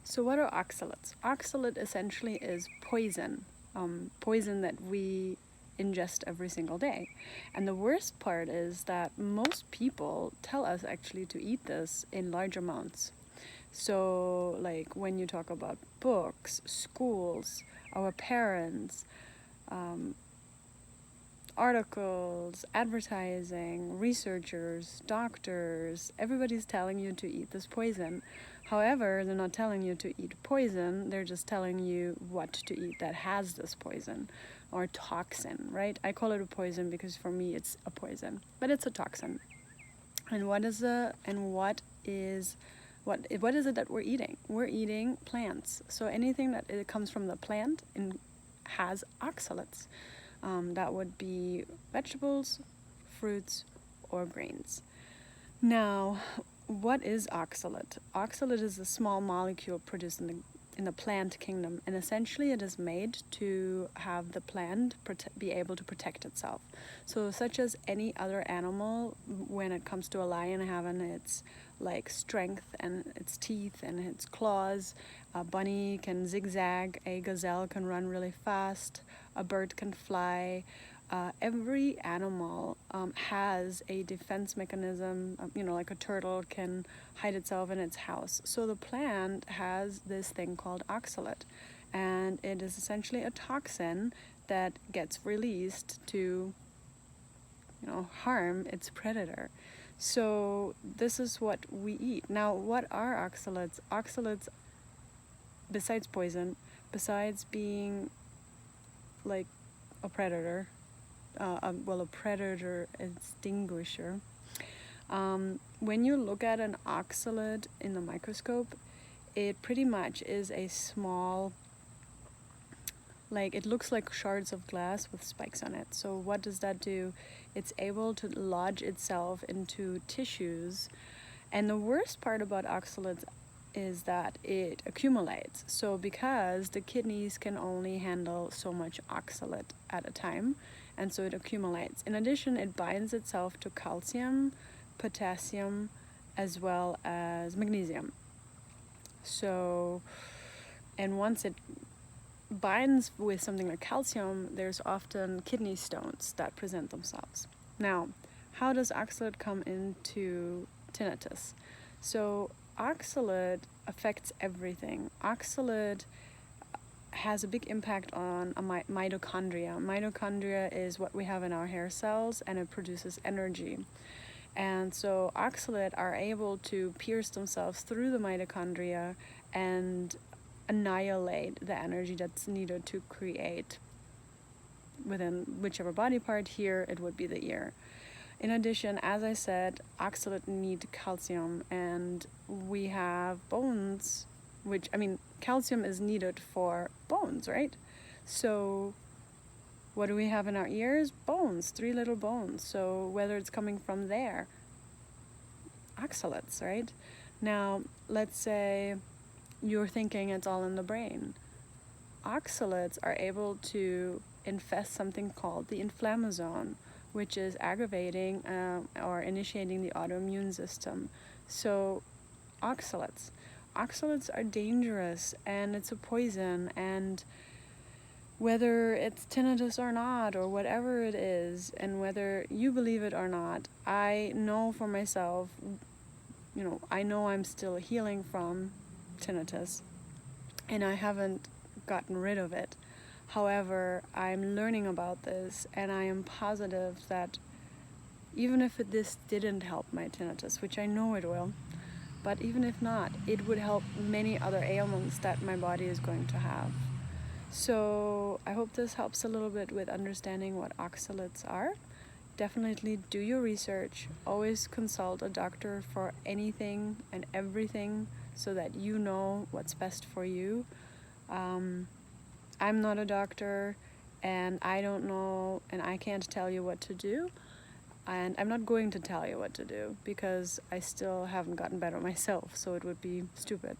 So what are oxalates? Oxalate essentially is poison, poison that we ingest every single day. And the worst part is that most people tell us actually to eat this in large amounts. So like when you talk about books, schools, our parents, um, articles, advertising, researchers, doctors, everybody's telling you to eat this poison. However, they're not telling you to eat poison, they're just telling you what to eat that has this poison or toxin, right? I call it a poison because for me it's a poison, but it's a toxin. And what is it that we're eating? We're eating plants. So anything that it comes from the plant and has oxalates. That would be vegetables, fruits, or grains. Now, what is oxalate? Oxalate is a small molecule produced in the plant kingdom, and essentially it is made to have the plant be able to protect itself. So, such as any other animal, when it comes to a lion having its like strength and its teeth and its claws, a bunny can zigzag, a gazelle can run really fast, a bird can fly. Every animal has a defense mechanism, like a turtle can hide itself in its house. So the plant has this thing called oxalate, and it is essentially a toxin that gets released to, harm its predator. So this is what we eat. Now, what are oxalates? Oxalates, besides poison, besides being like a predator, a predator extinguisher. When you look at an oxalate in the microscope, it pretty much is a small, it looks like shards of glass with spikes on it. So what does that do? It's able to lodge itself into tissues. And the worst part about oxalates is that it accumulates. So because the kidneys can only handle so much oxalate at a time, and so it accumulates. In addition, it binds itself to calcium, potassium, as well as magnesium. So, and once it binds with something like calcium, there's often kidney stones that present themselves. Now, how does oxalate come into tinnitus? So, oxalate affects everything. Oxalate has a big impact on mitochondria. Mitochondria is what we have in our hair cells, and it produces energy. And so oxalate are able to pierce themselves through the mitochondria and annihilate the energy that's needed to create within whichever body part. Here it would be the ear. In addition, as I said, oxalate need calcium, and we have bones, calcium is needed for bones, right? So what do we have in our ears? Bones, 3 little bones. So whether it's coming from there, oxalates, right? Now, let's say you're thinking it's all in the brain. Oxalates are able to infest something called the inflammasome, which is aggravating or initiating the autoimmune system. So oxalates are dangerous, and it's a poison, and whether it's tinnitus or not, or whatever it is, and whether you believe it or not, I know for myself, I know I'm still healing from tinnitus, and I haven't gotten rid of it. However, I'm learning about this, and I am positive that even if this didn't help my tinnitus, which I know it will, but even if not, it would help many other ailments that my body is going to have. So I hope this helps a little bit with understanding what oxalates are. Definitely do your research. Always consult a doctor for anything and everything so that you know what's best for you. I'm not a doctor, and I don't know, and I can't tell you what to do. And I'm not going to tell you what to do because I still haven't gotten better myself, so it would be stupid.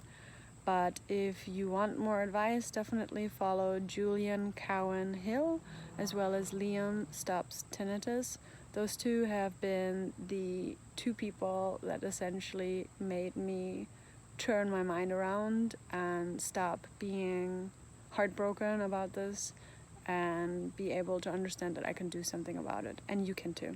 But if you want more advice, definitely follow Julian Cowan Hill as well as Liam Stops Tinnitus. Those two have been the 2 people that essentially made me turn my mind around and can stop being heartbroken about this and be able to understand that I can do something about it, and you can too.